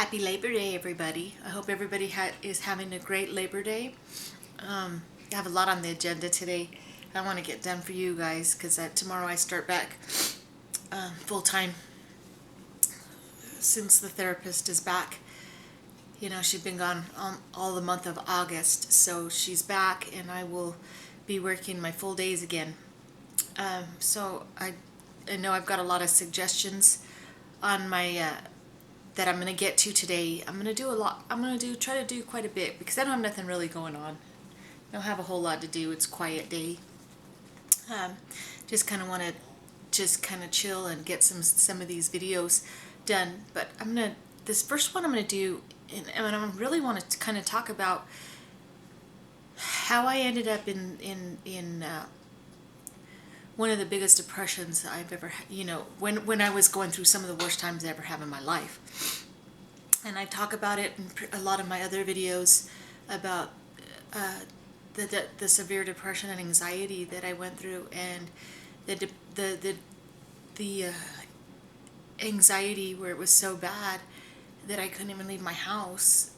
Happy Labor Day, everybody. I hope everybody is having a great Labor Day. I have a lot on the agenda today. I want to get done for you guys because tomorrow I start back full time since the therapist is back. You know, she's been gone all the month of August, so she's back and I will be working my full days again. So I know I've got a lot of suggestions on my that I'm gonna get to today. I'm gonna do a lot. Try to do quite a bit because I don't have nothing really going on. I don't have a whole lot to do. It's quiet day. Just kind of want to just kind of chill and get some of these videos done. But this first one I'm gonna do, and I really want to kind of talk about how I ended up in one of the biggest depressions I've ever had, when I was going through some of the worst times I ever have in my life. And I talk about it in a lot of my other videos about the severe depression and anxiety that I went through, and the anxiety where it was so bad that I couldn't even leave my house.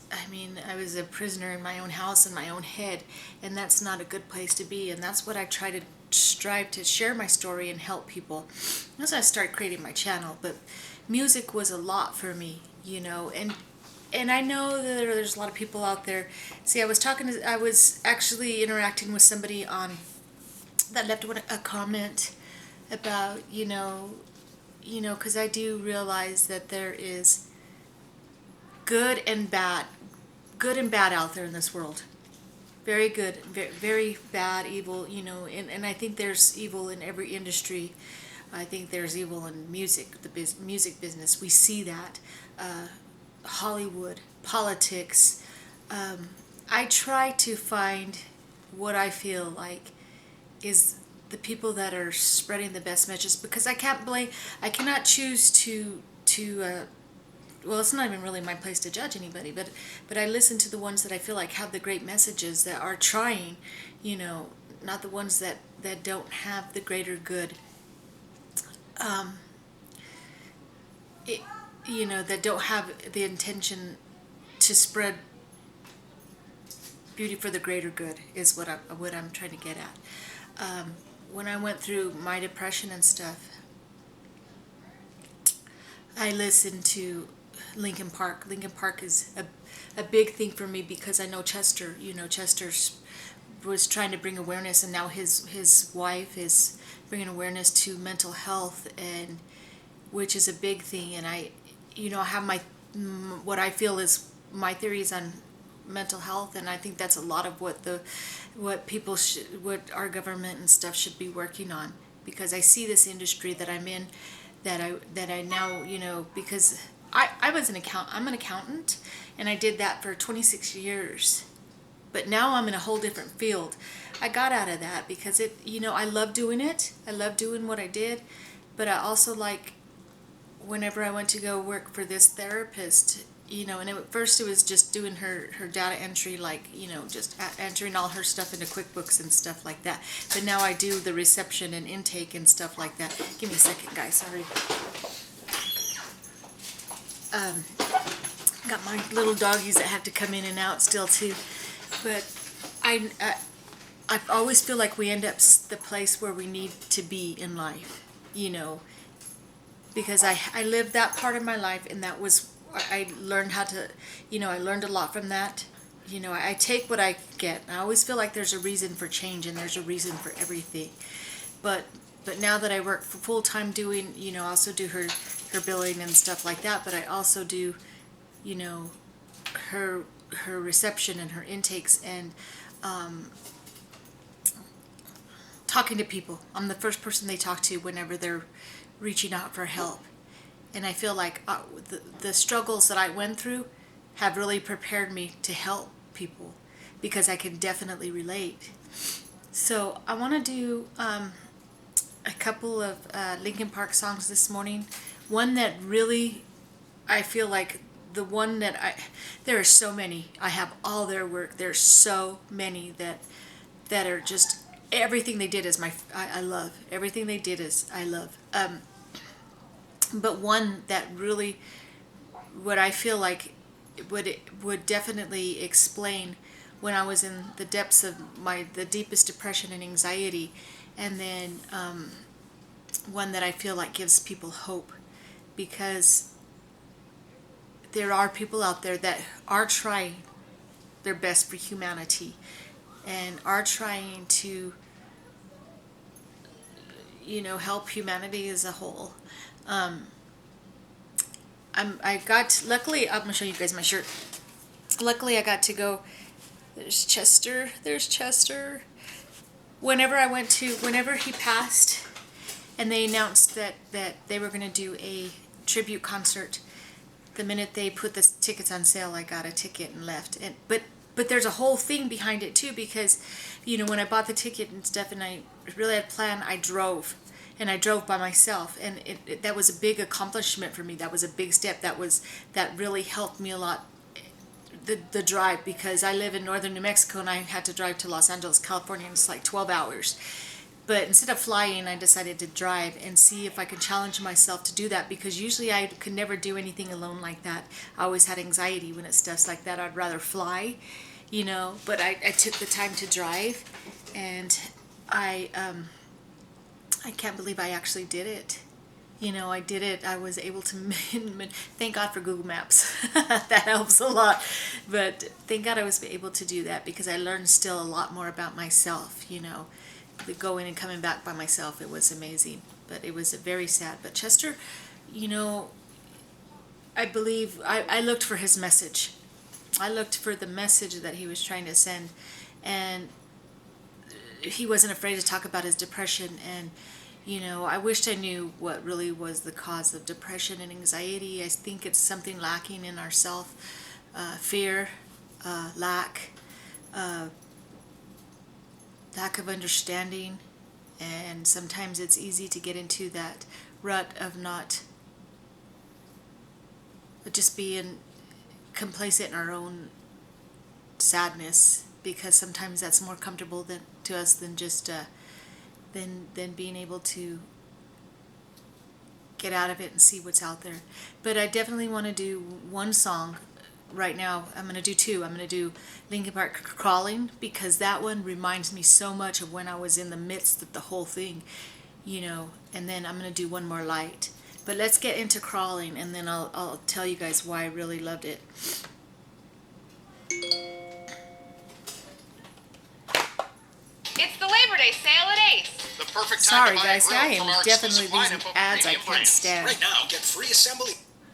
I mean, I was a prisoner in my own house, in my own head, and that's not a good place to be. And that's what I try to strive to share my story and help people. As I start creating my channel, but music was a lot for me, and I know that there's a lot of people out there. See, I was actually interacting with somebody that left a comment about, because I do realize that there is good and bad out there in this world. Very good, very bad, evil, and I think there's evil in every industry. I think there's evil in music, music business. We see that. Hollywood, politics. I try to find what I feel like is the people that are spreading the best messages, because I cannot choose to well, it's not even really my place to judge anybody, but I listen to the ones that I feel like have the great messages, that are trying, not the ones that don't have the greater good, that don't have the intention to spread beauty for the greater good, is what I'm trying to get at. When I went through my depression and stuff, I listened to Linkin Park. Linkin Park is a big thing for me because I know Chester. Chester was trying to bring awareness, and now his wife is bringing awareness to mental health, and which is a big thing. And I have what I feel is my theories on mental health, and I think that's a lot of what our government and stuff should be working on, because I see this industry that I'm in, that I now, because I'm an accountant, and I did that for 26 years. But now I'm in a whole different field. I got out of that because I love doing it. I love doing what I did, but I also like whenever I went to go work for this therapist, and at first it was just doing her data entry, just entering all her stuff into QuickBooks and stuff like that. But now I do the reception and intake and stuff like that. Give me a second, guys, sorry. Got my little doggies that have to come in and out still too. But I always feel like we end up the place where we need to be in life, because I lived that part of my life, and that was, I learned how to, I learned a lot from that. I take what I get. I always feel like there's a reason for change, and there's a reason for everything. But now that I work for full time doing, I also do her billing and stuff like that, but I also do, her reception and her intakes, and talking to people. I'm the first person they talk to whenever they're reaching out for help. And I feel like the struggles that I went through have really prepared me to help people, because I can definitely relate. So I want to do a couple of Linkin Park songs this morning. One that really, I feel like the one that there are so many. I have all their work. There's so many that are just, everything they did is I love. Everything they did is I love. But one that really what I feel like would definitely explain when I was in the depths of the deepest depression and anxiety, and then one that I feel like gives people hope, because there are people out there that are trying their best for humanity and are trying to, help humanity as a whole. Luckily, I'm gonna show you guys my shirt. Luckily, I got to go. There's Chester. There's Chester. Whenever he passed, and they announced that they were gonna do a tribute concert, the minute they put the tickets on sale, I got a ticket and left. But there's a whole thing behind it too, because when I bought the ticket and stuff, and I really had planned, I drove. And I drove by myself, and that was a big accomplishment for me. That was a big step. That really helped me a lot. The drive, because I live in northern New Mexico and I had to drive to Los Angeles, California, and it's like 12 hours. But instead of flying, I decided to drive and see if I could challenge myself to do that, because usually I could never do anything alone like that. I always had anxiety when it's stuff like that. I'd rather fly, but I took the time to drive, and I can't believe I actually did it. I did it. I was able to, thank God for Google Maps. That helps a lot. But thank God I was able to do that, because I learned still a lot more about myself, The going and coming back by myself. It was amazing. But it was very sad. But Chester, I believe I looked for his message. I looked for the message that he was trying to send. And he wasn't afraid to talk about his depression, and I wished I knew what really was the cause of depression and anxiety. I think it's something lacking in ourself, fear, lack of understanding, and sometimes it's easy to get into that rut of not just being complacent in our own sadness, because sometimes that's more comfortable to us than just than being able to get out of it and see what's out there. But I definitely want to do one song right now. I'm going to do two. I'm going to do Linkin Park, Crawling, because that one reminds me so much of when I was in the midst of the whole thing, and then I'm going to do one more, Light. But let's get into Crawling, and then I'll tell you guys why I really loved it. It's the Labor Day sale at Ace. The perfect time to buy guys, a grill I am from our definitely exclusive these lineup of ads I premium can't brands. stand. Right now, get free assembly.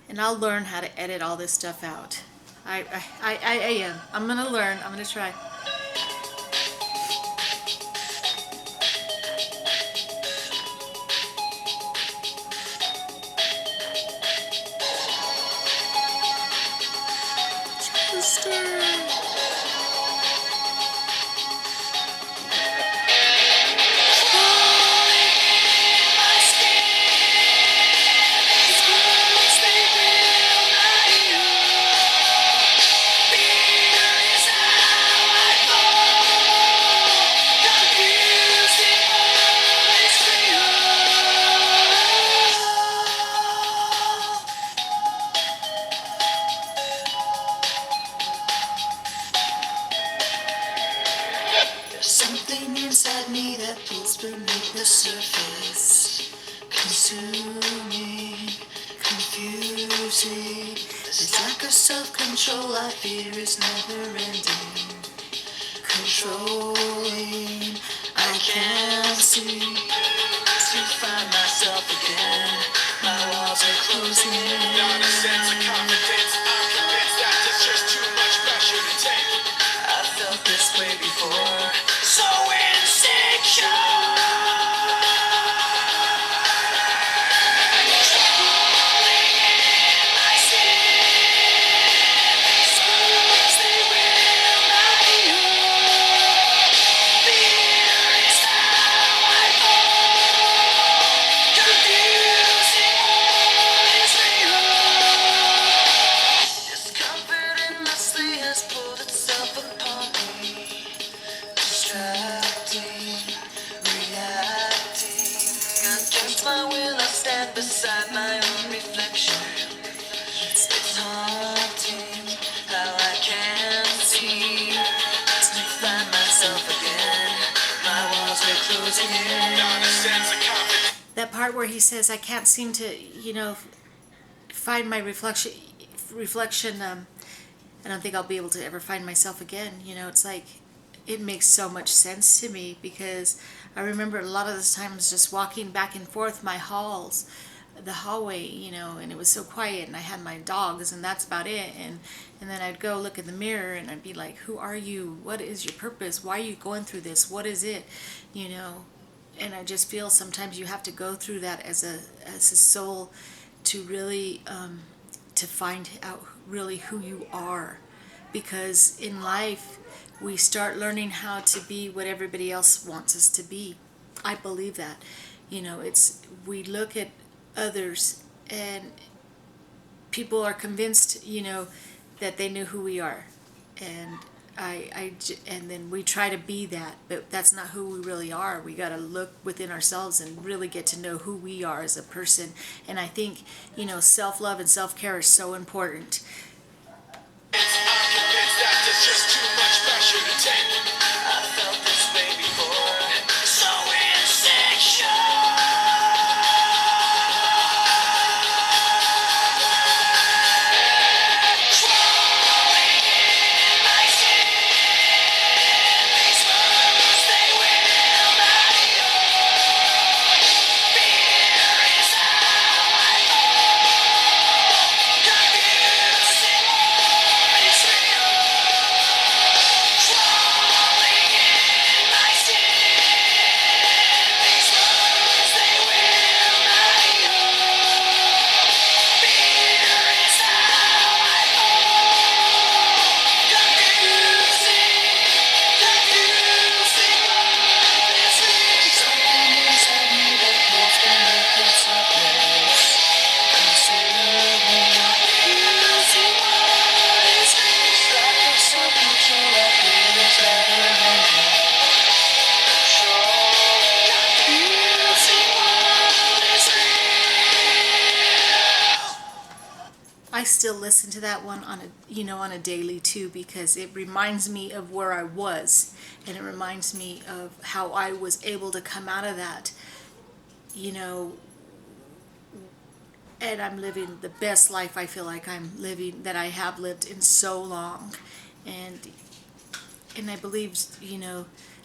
And I'll learn how to edit all this stuff out. I am. I'm gonna learn. I'm gonna try. Something inside me that pulls beneath the surface, consuming, confusing. This lack of self-control I fear is never ending. Controlling, I can't see to find myself again. My walls are closing in. Not a sense of confidence. I'm convinced that it's just too much pressure to take. I felt this way before, so insecure. Confusing all is real. Not a sense of confidence. That part where he says, I can't seem to, find my reflection. I don't think I'll be able to ever find myself again. It's like, it makes so much sense to me, because I remember a lot of the times just walking back and forth the hallway, and it was so quiet, and I had my dogs, and that's about it. And then I'd go look in the mirror, and I'd be like, who are you? What is your purpose? Why are you going through this? What is it? And I just feel sometimes you have to go through that as a soul to really to find out really who you are, because in life we start learning how to be what everybody else wants us to be. I believe that. It's, we look at others, and people are convinced, that they knew who we are, and and then we try to be that, but that's not who we really are. We got to look within ourselves and really get to know who we are as a person. And I think, self-love and self-care is so important. I'm convinced that there's just too much pressure to take. I felt this way before. So insecure. I still listen to that one on a daily too, because it reminds me of where I was, and it reminds me of how I was able to come out of that, you know and I'm living the best life I feel like I'm living, that I have lived in so long. And I believe,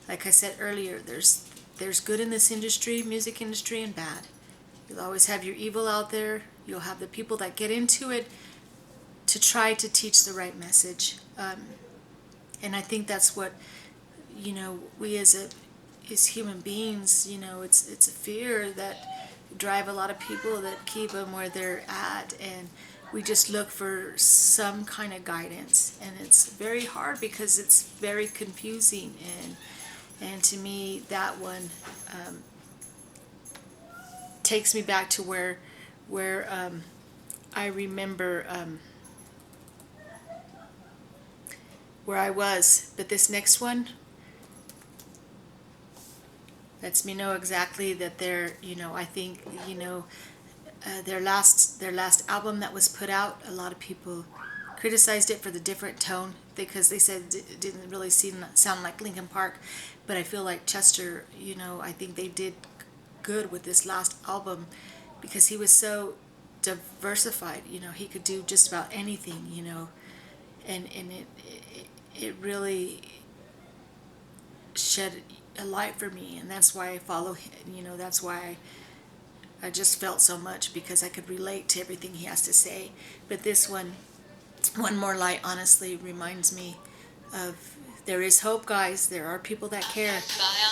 like I said earlier, there's good in this industry, music industry, and bad. You'll always have your evil out there. You'll have the people that get into it to try to teach the right message. And I think that's what, we as human beings, it's a fear that drive a lot of people, that keep them where they're at, and we just look for some kind of guidance, and it's very hard because it's very confusing. And to me, that one takes me back to where I remember where I was. But this next one lets me know exactly that they're, I think, their last album that was put out, a lot of people criticized it for the different tone, because they said it didn't really sound like Linkin Park. But I feel like Chester, I think they did good with this last album, because he was so diversified. He could do just about anything, and it really shed a light for me, and that's why I follow him. That's why I just felt so much, because I could relate to everything he has to say. But this one more light, honestly, reminds me of there is hope, guys. There are people that care.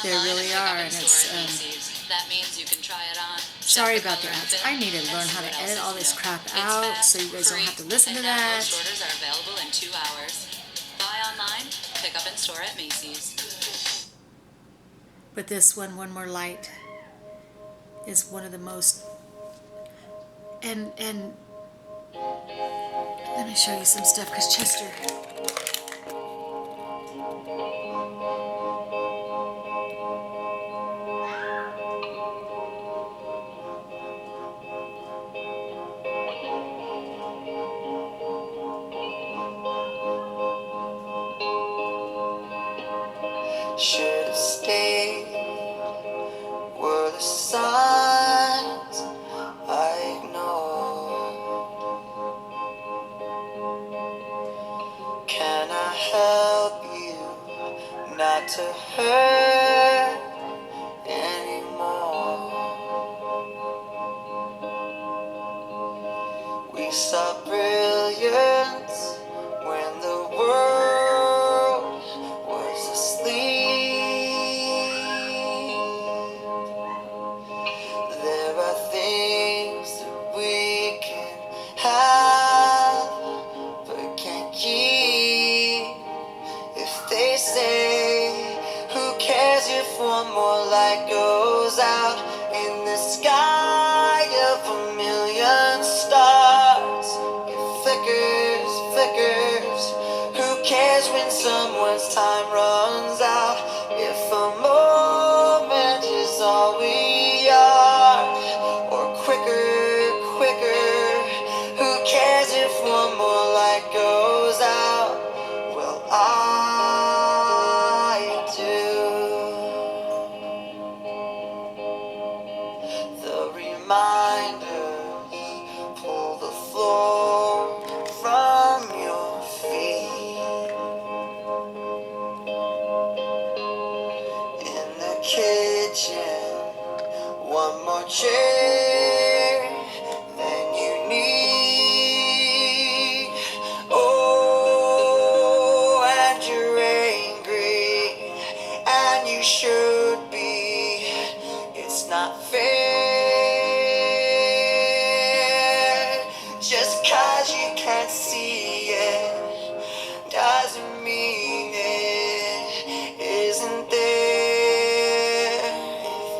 There really are, and it's That means you can try it on. sorry about the ads. I need to learn how to edit all this crap out so you guys don't have to listen to that. Orders are available in 2 hours. Buy online, pick up in store at Macy's. But this one more light, is one of the most, and let me show you some stuff, because Chester, Should've stayed Can I help you not to hurt anymore? We saw brilliance when the world was asleep. There are things that we can have but can't keep. If they say, who cares if one more light goes out in the sky of a million stars? It flickers, flickers. Who cares when someone's time runs out? If a moment is all we are, or quicker, quicker. Who cares if one more light goes out? Well, I do. The reminders pull the floor from your feet. In the kitchen, one more chair than you need. Oh, and you're angry, and you should be. It's not fair. Just 'cause you can't see it doesn't mean it isn't there.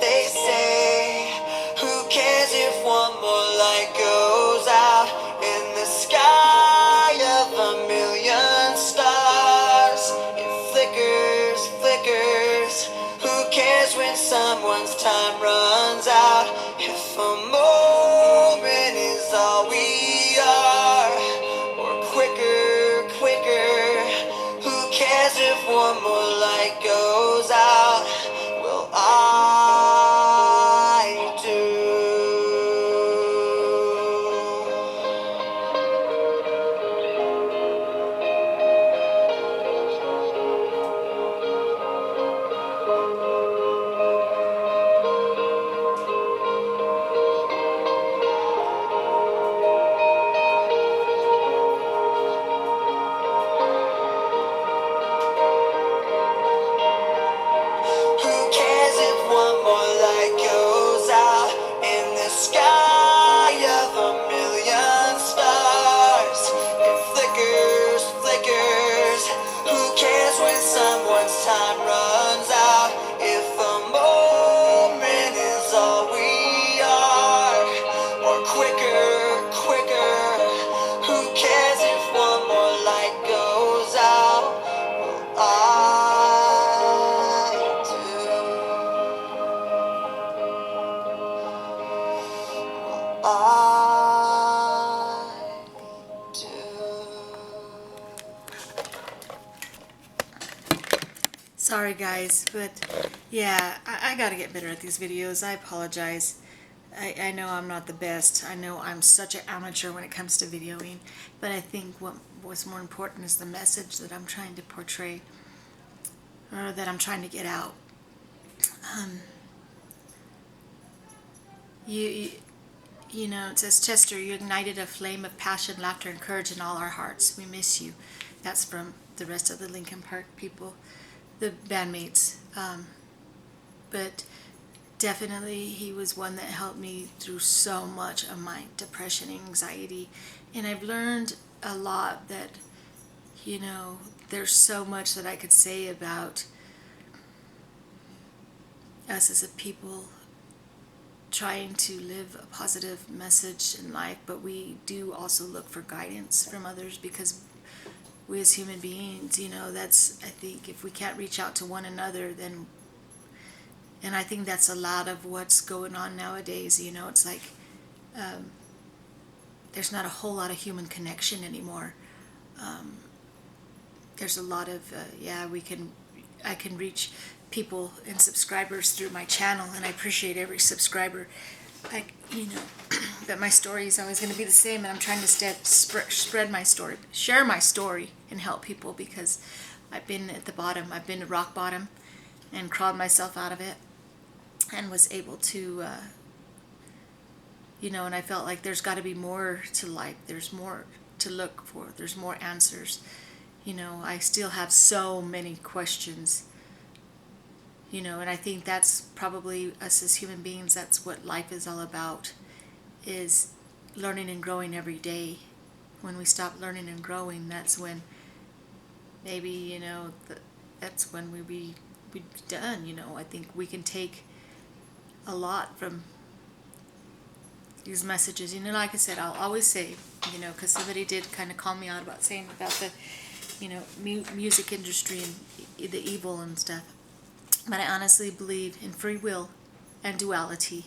They say, who cares if one more light goes out in the sky of a million stars? It flickers, flickers. Who cares when someone's time runs out? If a moment is all we are, or quicker, quicker. Who cares if one more light goes out? Well, I do. Who cares if one more light goes out in the sky of a million stars? It flickers, flickers. Who cares when someone's time runs out? If a moment is all we are, or quicker, quicker. Who cares if one more light goes out? I do. Sorry guys, but yeah, I gotta get better at these videos. I apologize. I know I'm not the best. I know I'm such an amateur when it comes to videoing, but I think what was more important is the message that I'm trying to portray, or that I'm trying to get out. You, you know, it says, Chester, you ignited a flame of passion, laughter, and courage in all our hearts. We miss you. That's from the rest of the Linkin Park people, the bandmates. But definitely he was one that helped me through so much of my depression and anxiety. And I've learned a lot that, you know, there's so much that I could say about us as a people trying to live a positive message in life, but we do also look for guidance from others, because we as human beings, you know, that's, I think, if we can't reach out to one another, then, and I think that's a lot of what's going on nowadays, you know, it's like there's not a whole lot of human connection anymore. There's a lot of, I can reach people and subscribers through my channel, and I appreciate every subscriber. I, that my story is always going to be the same, and I'm trying to spread my story, share my story, and help people because I've been at the bottom. I've been to rock bottom, and crawled myself out of it, and was able to, and I felt like there's got to be more to life. There's more to look for. There's more answers. I still have so many questions. And I think that's probably us as human beings. That's what life is all about, is learning and growing every day. When we stop learning and growing, that's when maybe, that's when we'll be done. I think we can take a lot from these messages. Like I said, I'll always say, because somebody did kind of call me out about saying about the, music industry and the evil and stuff. But I honestly believe in free will and duality,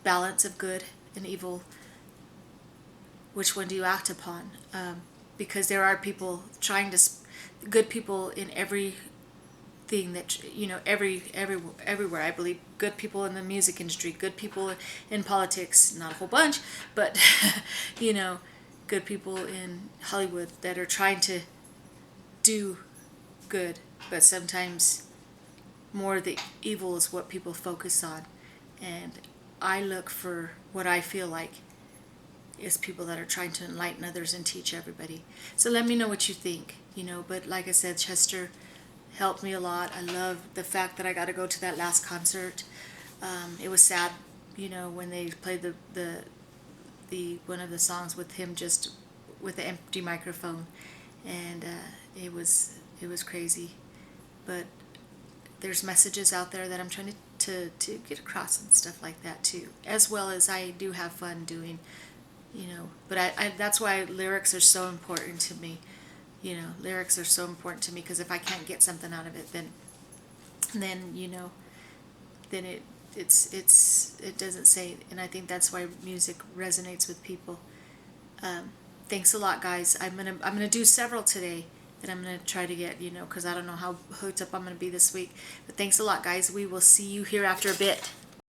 balance of good and evil. Which one do you act upon? Because there are people trying to, good people in every thing that, everywhere. I believe good people in the music industry, good people in politics, not a whole bunch, but good people in Hollywood that are trying to do good, but sometimes more the evil is what people focus on. And I look for what I feel like is people that are trying to enlighten others and teach everybody. So let me know what you think, but like I said, Chester helped me a lot. I love the fact that I got to go to that last concert. It was sad, when they played the one of the songs with him just with the empty microphone, and it was crazy. But there's messages out there that I'm trying to get across and stuff like that too, as well as I do have fun doing, but I that's why lyrics are so important to me. Lyrics are so important to me, because if I can't get something out of it, then it doesn't say. And I think that's why music resonates with people. Thanks a lot, guys. I'm gonna do several today that I'm gonna try to get, because I don't know how hooked up I'm gonna be this week. But thanks a lot, guys. We will see you here after a bit.